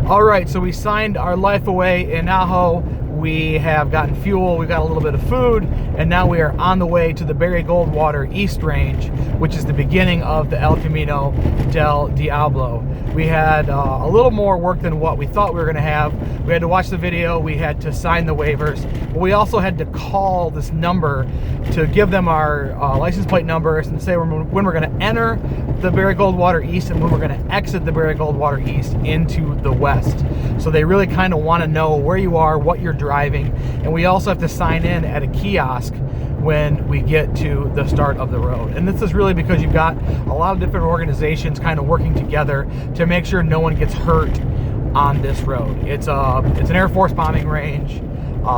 All right, so we signed our life away in Ajo. We have gotten fuel, we've got a little bit of food, and now we are on the way to the Barry Goldwater East Range, which is the beginning of the El Camino del Diablo. We had a little more work than what we thought we were gonna have. We had to watch the video, we had to sign the waivers, but we also had to call this number to give them our license plate numbers and say when we're gonna enter the Barry Goldwater East and when we're gonna exit the Barry Goldwater East into the west. So they really kind of want to know where you are, what you're driving, and we also have to sign in at a kiosk when we get to the start of the road. And this is really because you've got a lot of different organizations kind of working together to make sure no one gets hurt on this road. It's an Air Force bombing range.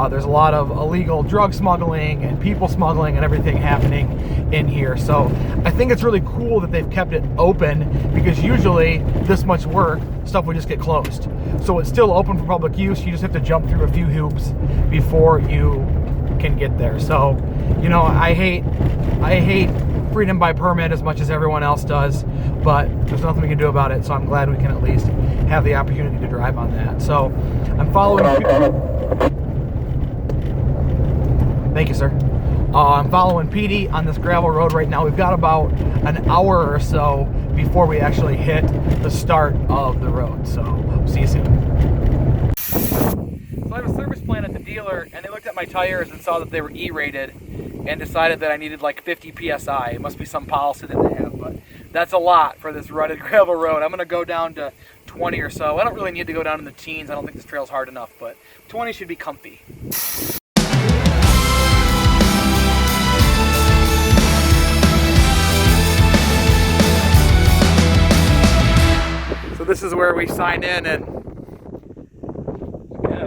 There's a lot of illegal drug smuggling and people smuggling and everything happening in here. So I think it's really cool that they've kept it open, because usually this much work, stuff would just get closed. So it's still open for public use. You just have to jump through a few hoops before you can get there. So, you know, I hate freedom by permit as much as everyone else does, but there's nothing we can do about it. So I'm glad we can at least have the opportunity to drive on that. So I'm following. Thank you, sir. I'm following PD on this gravel road right now. We've got about an hour or so before we actually hit the start of the road. So see you soon. So I have a service plan at the dealer, and they looked at my tires and saw that they were E-rated and decided that I needed like 50 PSI. It must be some policy that they have, but that's a lot for this rutted gravel road. I'm gonna go down to 20 or so. I don't really need to go down in the teens. I don't think this trail's hard enough, but 20 should be comfy. So this is where we sign in and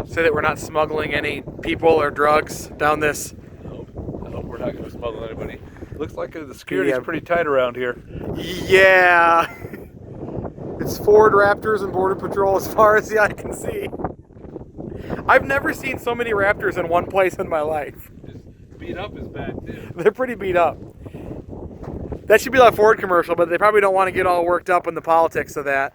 say that we're not smuggling any people or drugs down this. I hope we're not going to smuggle anybody. Looks like the security's pretty tight around here. Yeah. It's Ford Raptors and Border Patrol as far as the eye can see. I've never seen so many Raptors in one place in my life. Just beat up is bad too. They're pretty beat up. That should be like a Ford commercial, but they probably don't want to get all worked up in the politics of that.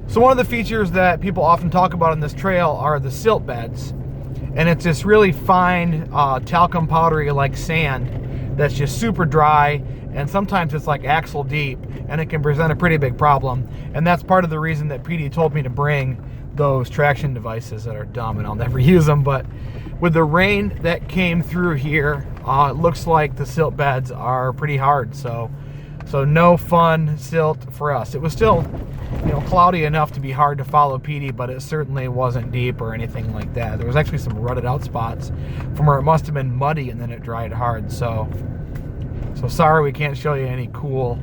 So one of the features that people often talk about on this trail are the silt beds. And it's this really fine talcum powdery like sand that's just super dry, and sometimes it's like axle deep, and it can present a pretty big problem. And that's part of the reason that PD told me to bring those traction devices that are dumb and I'll never use them. But with the rain that came through here, it looks like the silt beds are pretty hard. So no fun silt for us. It was still, you know, cloudy enough to be hard to follow PD, but it certainly wasn't deep or anything like that. There was actually some rutted out spots from where it must have been muddy and then it dried hard. So sorry we can't show you any cool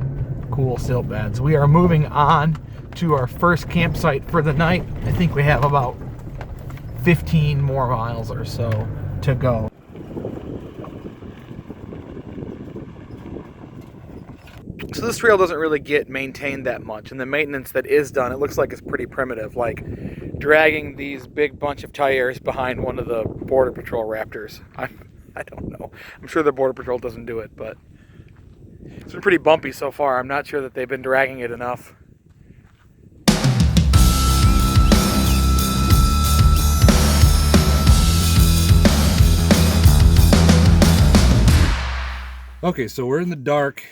silt beds. We are moving on to our first campsite for the night. I think we have about 15 more miles or so to go. So this trail doesn't really get maintained that much, and the maintenance that is done, it looks like it's pretty primitive, like dragging these big bunch of tires behind one of the Border Patrol Raptors. I don't know. I'm sure the Border Patrol doesn't do it, but it's been pretty bumpy so far. I'm not sure that they've been dragging it enough. Okay, so we're in the dark,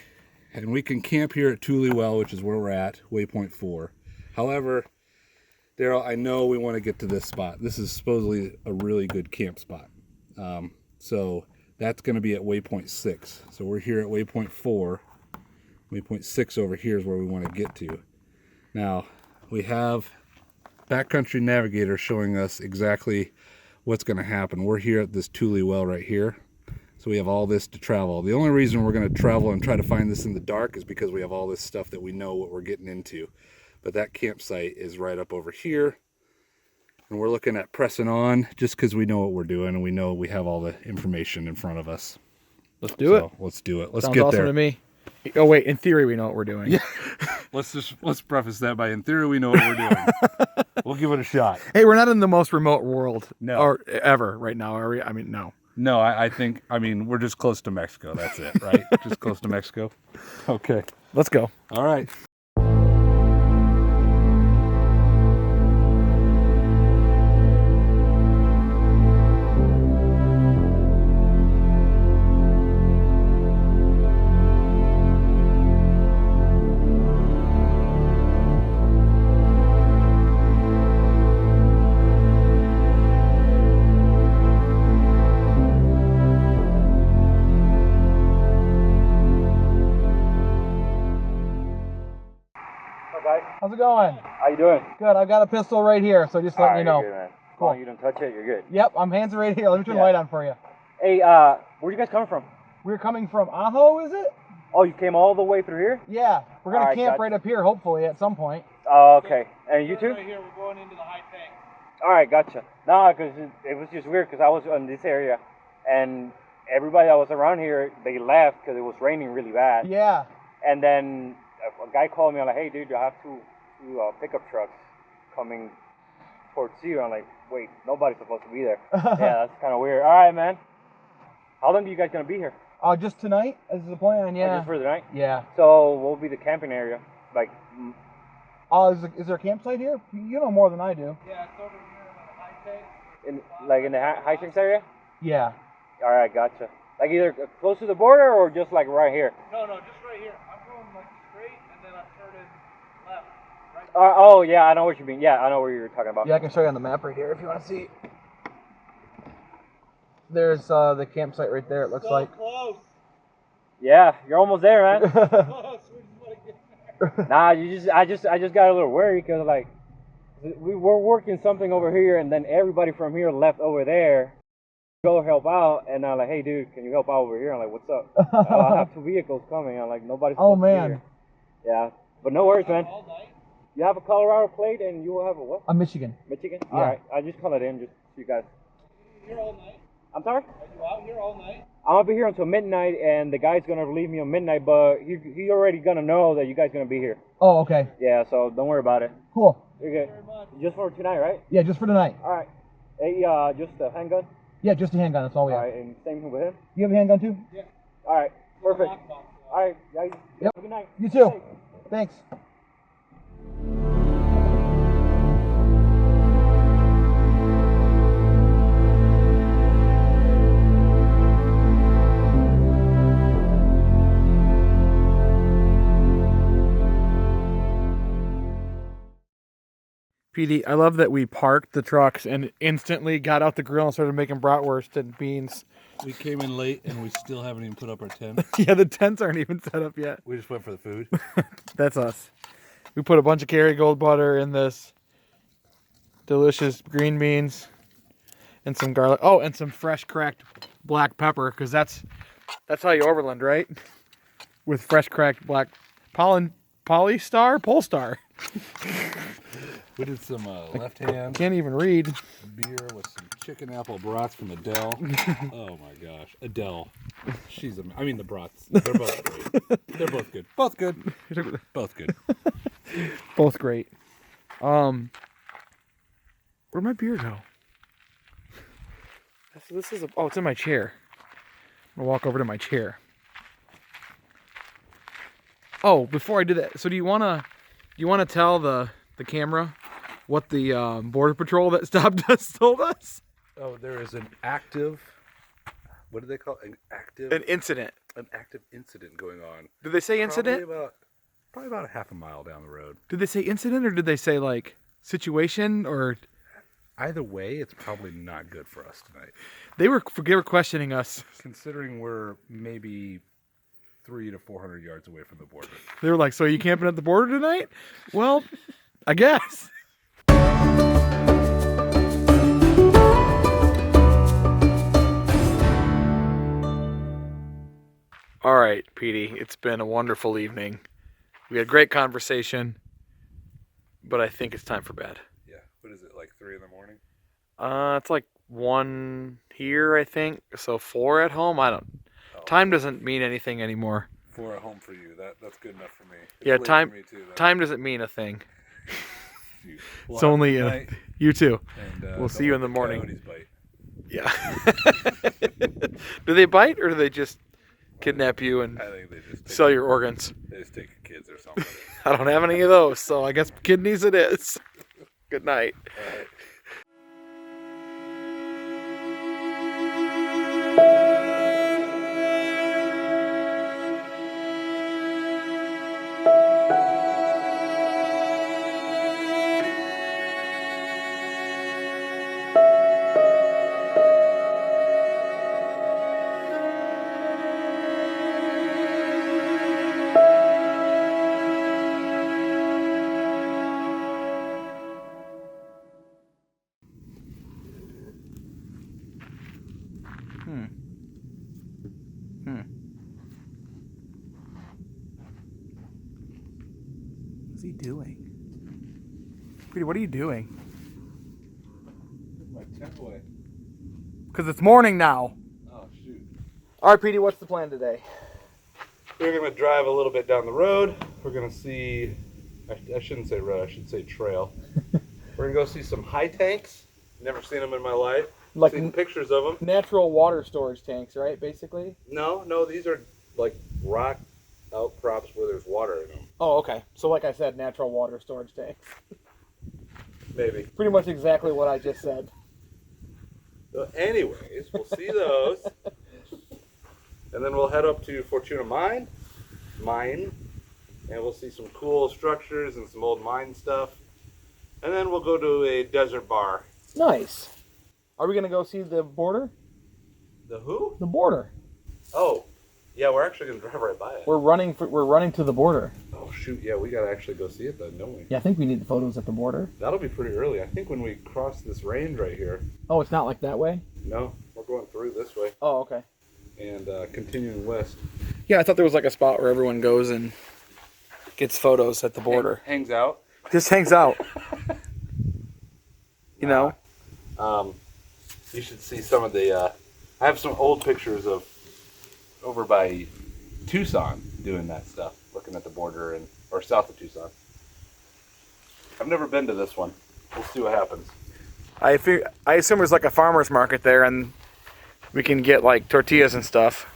and we can camp here at Tuley Well, which is where we're at, waypoint 4. However, Daryl, I know we want to get to this spot. This is supposedly a really good camp spot. So that's going to be at waypoint 6. So we're here at waypoint 4. Waypoint 6 over here is where we want to get to. Now, we have Backcountry Navigator showing us exactly what's going to happen. We're here at this Thule well right here. So we have all this to travel. The only reason we're going to travel and try to find this in the dark is because we have all this stuff that we know what we're getting into. But that campsite is right up over here. And we're looking at pressing on just because we know what we're doing and we know we have all the information in front of us. Let's do it. Let's do it. Let's Sounds get awesome there. To me. Oh wait, in theory we know what we're doing. Yeah. let's preface that by in theory we know what we're doing. We'll give it a shot. Hey, we're not in the most remote world or ever right now, are we? I mean, no. No, I think we're just close to Mexico. That's it, right? Just close to Mexico. Okay. Let's go. All right. How's it going? How you doing? Good. I've got a pistol right here, so just letting you know. You're good, man. Cool. You don't touch it, you're good. Yep, I'm hands are right here. Let me turn the light on for you. Hey, where you guys coming from? We're coming from Ajo, is it? Oh, you came all the way through here? Yeah, we're gonna Alright, camp gotcha. right up here, hopefully at some point. Oh, okay. And you too? Right here, we're going into the high tank. All right, gotcha. No, because it was just weird because I was in this area, and everybody that was around here, they left because it was raining really bad. Yeah. And then a guy called me, I'm like, hey, dude, I have two pickup trucks coming towards you. I'm like, wait, nobody's supposed to be there. Yeah, that's kind of weird. All right, man. How long are you guys going to be here? Just tonight is the plan, Oh, yeah. just for the night? Yeah. So what will be the camping area? Like, Is there a campsite here? You know more than I do. Yeah, it's over here in the high tank. in the high sinks area? Yeah. All right, gotcha. Like either close to the border or just like right here? No, just right here. I'm going like straight and then I'm turning left. Right. Oh, yeah, I know what you mean. Yeah, I know what you're talking about. Yeah, I can show you on the map right here if you want to see. There's the campsite right there, it looks like. Close. Yeah, you're almost there, man. Close. We just want to get there. Nah, I just got a little worried because like we were working something over here and then everybody from here left over there to go help out, and I'm like, hey dude, can you help out over here? I'm like, what's up? I have two vehicles coming. I'm like, nobody's supposed to be here. Yeah, but no worries, man. All night. You have a Colorado plate and you will have a what? I'm Michigan. Michigan? Yeah. All right, I just call it in just so you guys. Here all night. I'm sorry? Are you out here all night? I'm gonna be here until midnight, and the guy's gonna leave me on midnight, but he already gonna know that you guys gonna be here. Oh, okay. Yeah, so don't worry about it. Cool. You're good. Very much. Just for tonight, right? Yeah, just for tonight. All right. Hey, just a handgun. Yeah, just a handgun, that's all we All have. right, and same with him. You have a handgun too? Yeah. All right, perfect. Lockbox. All right, guys. Yep. Have a good night. You too. Hey. Thanks. PD, I love that we parked the trucks and instantly got out the grill and started making bratwurst and beans. We came in late and we still haven't even put up our tent. Yeah, the tents aren't even set up yet. We just went for the food. That's us. We put a bunch of Kerrygold butter in this. Delicious green beans. And some garlic. Oh, and some fresh cracked black pepper, because that's how you overland, right? With fresh cracked black Polestar? We did some left hand Can't even read. beer with some chicken apple brats from Adele. Oh my gosh, Adele. The brats. They're both great. They're both good. Both good. Both good. Both great. Where'd my beer go? It's in my chair. I'm gonna walk over to my chair. Oh, before I do that, so do you wanna tell the camera what the border patrol that stopped us told us? Oh, there is an active. What do they call it? An incident. An active incident going on. Did they say incident? Probably about a half a mile down the road. Did they say incident or did they say like situation, or Either way, it's probably not good for us tonight. they were questioning us. Considering we're maybe 300 to 400 yards away from the border. They were like, "So are you camping at the border tonight?" Well, I guess. All right, Petey, it's been a wonderful evening. We had a great conversation, but I think it's time for bed. Yeah. What is it, like 3 in the morning? It's like 1 here, I think. So 4 at home. I don't. Oh. Time doesn't mean anything anymore. 4 at home for you. That's good enough for me. It's Yeah, late time. for me too, though. Time doesn't mean a thing. Shoot. It's only good night, you too. and, We'll see you in the morning. coyotes bite. Yeah. Do they bite, or do they just kidnap you and I think they just sell your organs? They just take your kids or something. I don't have any of those, so I guess kidneys it is. Good night. All right. What's he doing? Petey, what are you doing? My tent away. Because it's morning now. Oh, shoot. All right, Petey, what's the plan today? We're going to drive a little bit down the road. We're going to see, I shouldn't say road, I should say trail. We're going to go see some high tanks. Never seen them in my life. Like Seen pictures of them. natural water storage tanks, right, basically? No, these are like rock outcrops where there's water in them. Oh, okay. So like I said, natural water storage tanks. Maybe. Pretty much exactly what I just said. So anyways, we'll see those. And then we'll head up to Fortuna Mine, and we'll see some cool structures and some old mine stuff. And then we'll go to a desert bar. Nice. Are we going to go see the border? The who? The border. Oh, yeah, we're actually going to drive right by it. We're running to the border. Oh, shoot, yeah, we got to actually go see it then, don't we? Yeah, I think we need the photos at the border. That'll be pretty early. I think when we cross this range right here. Oh, it's not like that way? No, we're going through this way Oh, okay. and continuing west. Yeah, I thought there was like a spot where everyone goes and gets photos at the border. Hangs out. Just hangs out. You know? You should see some of the, I have some old pictures of over by Tucson doing that stuff, looking at the border or south of Tucson. I've never been to this one. We'll see what happens. I assume there's like a farmer's market there and we can get like tortillas and stuff.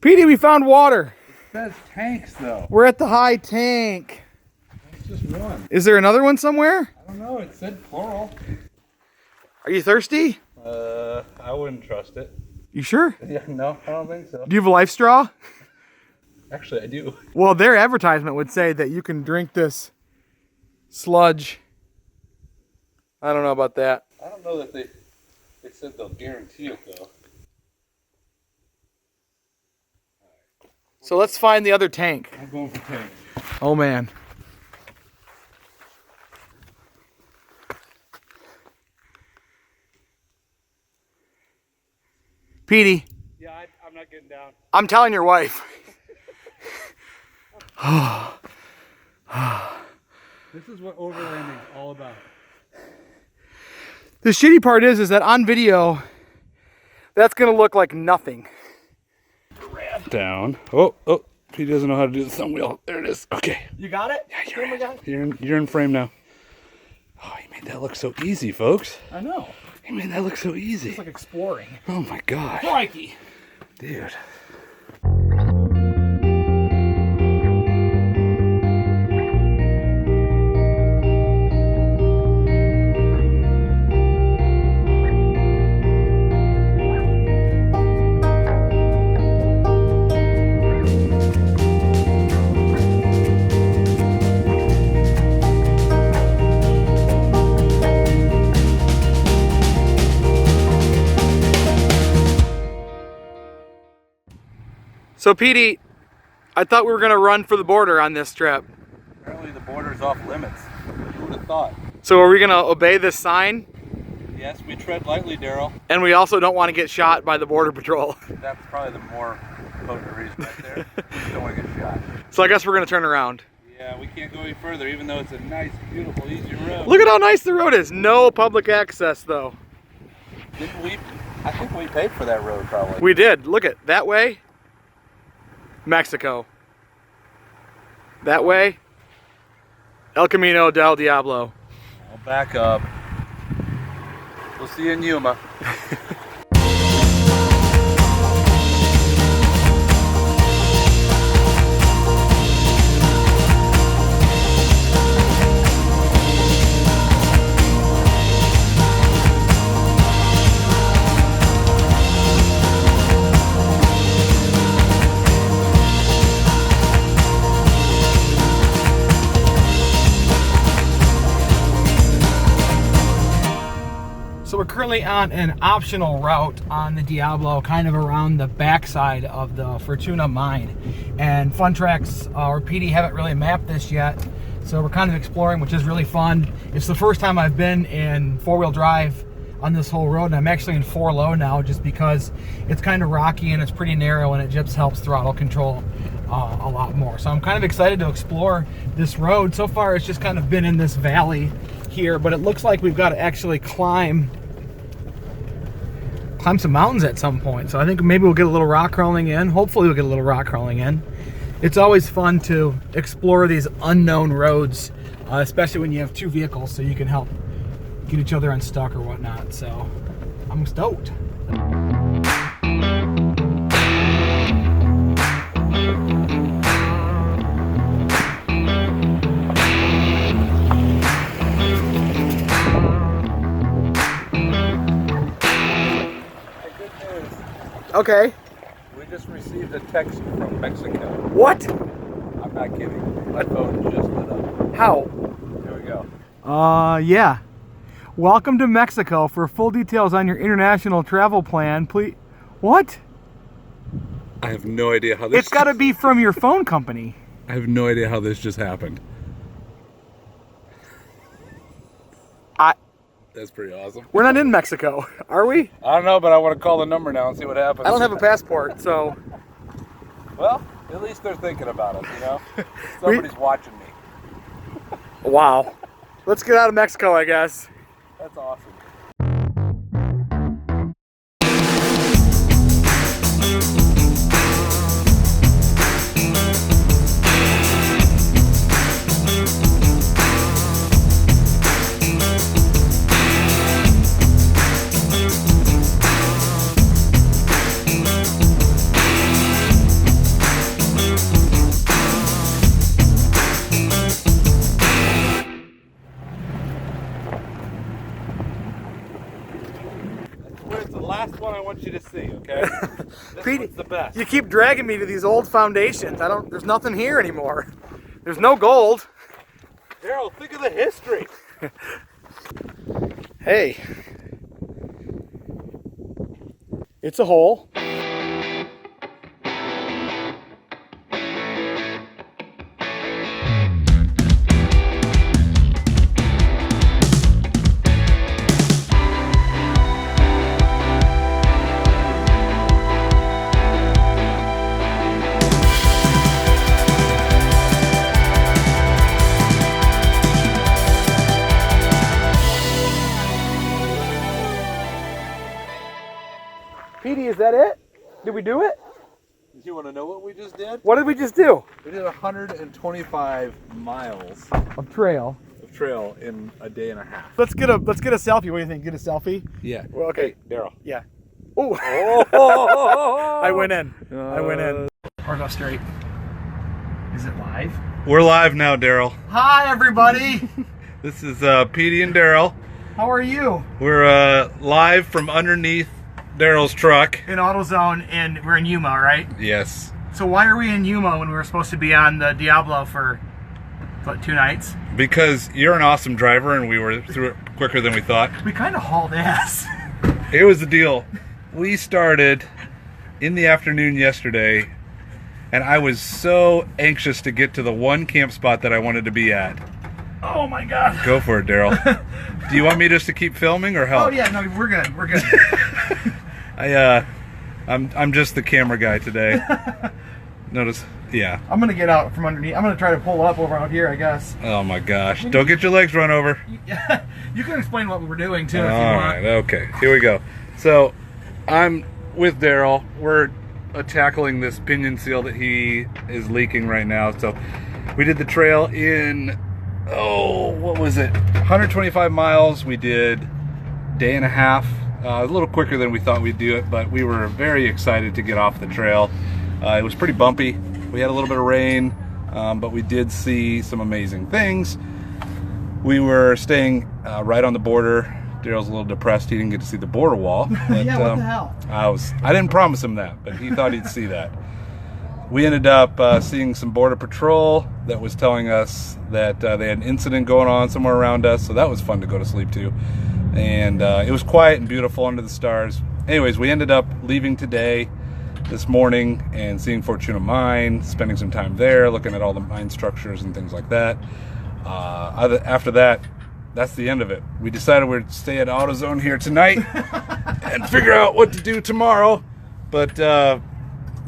Petey, we found water. That's tanks, though. We're at the high tank. It's just one. Is there another one somewhere? I don't know. It said plural. Are you thirsty? I wouldn't trust it. You sure? Yeah, no, I don't think so. Do you have a life straw? Actually, I do. Well, their advertisement would say that you can drink this sludge. I don't know about that. I don't know that they said they'll guarantee it, though. So let's find the other tank. I'm going for tank. Oh, man. Petey, Yeah, I'm not getting down. I'm telling your wife. This is what overlanding is all about. The shitty part is that on video, that's going to look like nothing. Down. Oh, he doesn't know how to do the thumb wheel. There it is. Okay. You got it? Yeah, you're in frame now. Oh, he made Man, that looks so easy, folks. I know. I mean, that looks so easy. It's like exploring. Oh my gosh. Crikey. Dude. So Petey, I thought we were gonna run for the border on this trip. Apparently the border's off limits. Who would have thought? So are we gonna obey this sign? Yes, we tread lightly, Daryl. And we also don't want to get shot by the border patrol. That's probably the more potent reason right there. We don't want to get shot. So I guess we're gonna turn around. Yeah, we can't go any further, even though it's a nice, beautiful, easy road. Look at how nice the road is. No public access though. Didn't we? I think we paid for that road, probably. We did. Look at that way. Mexico. That way, El Camino del Diablo. I'll back up. We'll see you in Yuma. So we're currently on an optional route on the Diablo, kind of around the backside of the Fortuna mine. And Fun Tracks or PD haven't really mapped this yet, so we're kind of exploring, which is really fun. It's the first time I've been in four-wheel drive on this whole road, and I'm actually in 4-low now just because it's kind of rocky and it's pretty narrow, and it just helps throttle control a lot more. So I'm kind of excited to explore this road. So far it's just kind of been in this valley here, but it looks like we've got to actually climb some mountains at some point. So I think maybe we'll get a little rock crawling in. Hopefully we'll get a little rock crawling in. It's always fun to explore these unknown roads, especially when you have two vehicles, so you can help get each other unstuck or whatnot. So I'm stoked. Okay. We just received a text from Mexico. What? I'm not kidding. My phone just lit up. How? Here we go. Yeah. Welcome to Mexico. For full details on your international travel plan, please. What? I have no idea how this. It's got to be from your phone company. I have no idea how this just happened. That's pretty awesome. We're not in Mexico, are we? I don't know, but I want to call the number now and see what happens. I don't have a passport, so. Well, at least they're thinking about us, you know? Somebody's watching me. Wow. Let's get out of Mexico, I guess. That's awesome. Last one I want you to see, okay? This one's the best. You keep dragging me to these old foundations. There's nothing here anymore. There's no gold. Daryl, think of the history. Hey. It's a hole. Petey, is that it? Did we do it? You want to know what we just did? What did we just do? We did 125 miles Of trail. trail in a day and a half. Let's get a selfie. What do you think? Get a selfie? Yeah. Well, okay. Hey, Daryl. Yeah. Oh. I went in. I went in. Or go straight. Is it live? We're live now, Daryl. Hi, everybody. This is Petey and Daryl. How are you? We're live from underneath Daryl's truck. In Autozone, and we're in Yuma, right? Yes. So why are we in Yuma when we were supposed to be on the Diablo for, what, 2 nights? Because you're an awesome driver and we were through it quicker than we thought. We kind of hauled ass. Here was the deal. We started in the afternoon yesterday, and I was so anxious to get to the one camp spot that I wanted to be at. Oh my God. Go for it, Daryl. Do you want me just to keep filming or help? Oh yeah, no, we're good. We're good. I'm just the camera guy today. Notice, yeah. I'm gonna get out from underneath. I'm gonna try to pull up over out here, I guess. Oh my gosh! Don't get your legs run over. You can explain what we're doing too if you All want. right, okay. Here we go. So, I'm with Daryl. We're tackling this pinion seal that he is leaking right now. So, we did the trail in, what was it? 125 miles. We did a day and a half. A little quicker than we thought we'd do it, but we were very excited to get off the trail. It was pretty bumpy. We had a little bit of rain, but we did see some amazing things. We were staying right on the border. Daryl's a little depressed he didn't get to see the border wall. But, Yeah, what the hell? I didn't promise him that, but he thought he'd see that. We ended up seeing some border patrol that was telling us that they had an incident going on somewhere around us, so that was fun to go to sleep to. And it was quiet and beautiful under the stars. Anyways, we ended up leaving today, this morning, and seeing Fortuna Mine, spending some time there, looking at all the mine structures and things like that. After that, that's the end of it. We decided we'd stay at AutoZone here tonight and figure out what to do tomorrow. But the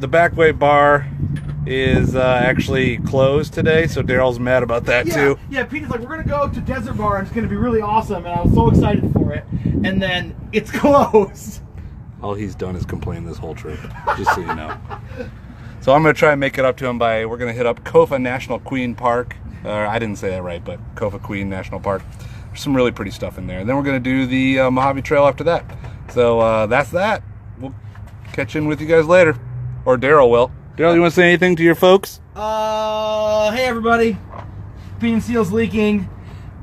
Backway bar is actually closed today, so Daryl's mad about that too. Yeah, Peter's like, we're gonna go to Desert Bar and it's gonna be really awesome, and I was so excited for it, and then it's closed. All he's done is complain this whole trip, just so you know. So I'm gonna try and make it up to him we're gonna hit up Kofa National Queen Park. I didn't say that right, but Kofa Queen National Park. There's some really pretty stuff in there. And then we're gonna do the Mojave Trail after that. So that's that. We'll catch in with you guys later. Or Daryl will. Daryl, you wanna say anything to your folks? Hey everybody. Pinion seal's leaking.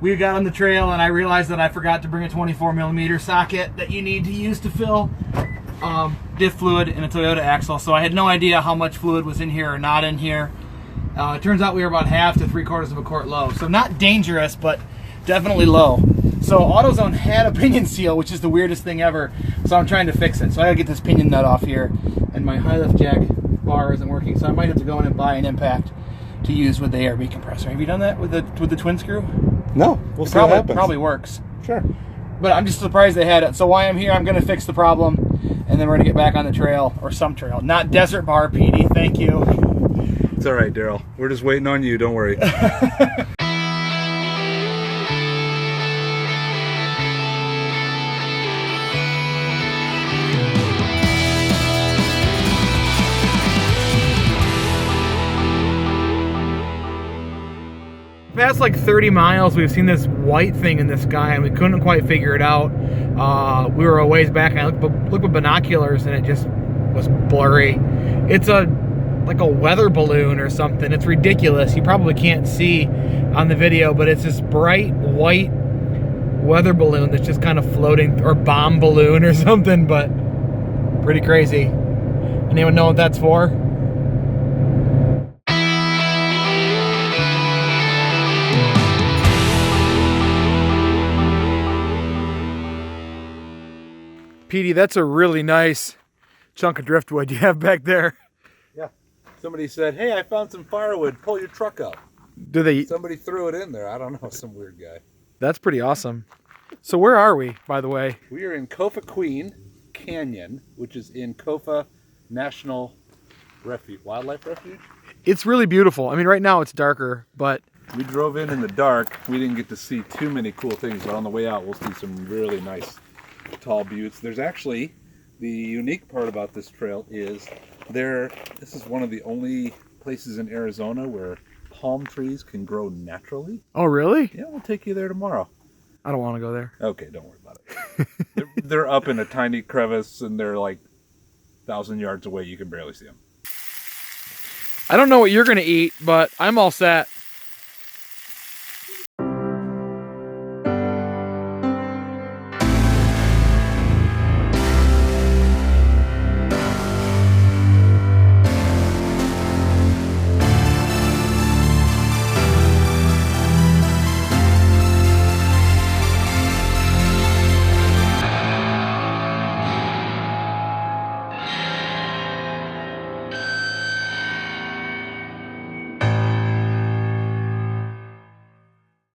We got on the trail and I realized that I forgot to bring a 24mm socket that you need to use to fill diff fluid in a Toyota axle. So I had no idea how much fluid was in here or not in here. It turns out we were about 1/2 to 3/4 of a quart low. So not dangerous, but definitely low. So AutoZone had a pinion seal, which is the weirdest thing ever. So I'm trying to fix it. So I gotta get this pinion nut off here, and my high lift jack bar isn't working. So I might have to go in and buy an impact to use with the ARB compressor. Have you done that with the twin screw? No, we'll see what happens. Probably works. Sure. But I'm just surprised they had it. So while I'm here, I'm gonna fix the problem, and then we're gonna get back on the trail, or some trail. Not Desert Bar, PD, thank you. It's all right, Daryl. We're just waiting on you, don't worry. Past like 30 miles, we've seen this white thing in the sky, and we couldn't quite figure it out. We were a ways back, and I looked with binoculars, and it just was blurry. It's like a weather balloon or something. It's ridiculous. You probably can't see on the video, but it's this bright white weather balloon that's just kind of floating, or bomb balloon or something, but pretty crazy. Anyone know what that's for? Petey, that's a really nice chunk of driftwood you have back there. Yeah. Somebody said, hey, I found some firewood. Pull your truck up. Do they? Somebody threw it in there. I don't know, some weird guy. That's pretty awesome. So where are we, by the way? We are in Kofa Queen Canyon, which is in Kofa National Wildlife Refuge. It's really beautiful. I mean, right now it's darker, but We drove in the dark. We didn't get to see too many cool things, but on the way out we'll see some really nice tall buttes. There's actually, the unique part about this trail is this is one of the only places in Arizona where palm trees can grow naturally. Oh, really? Yeah, we'll take you there tomorrow. I don't want to go there. Okay, don't worry about it. they're up in a tiny crevice, and they're like 1,000 yards away. You can barely see them. I don't know what you're going to eat, but I'm all set.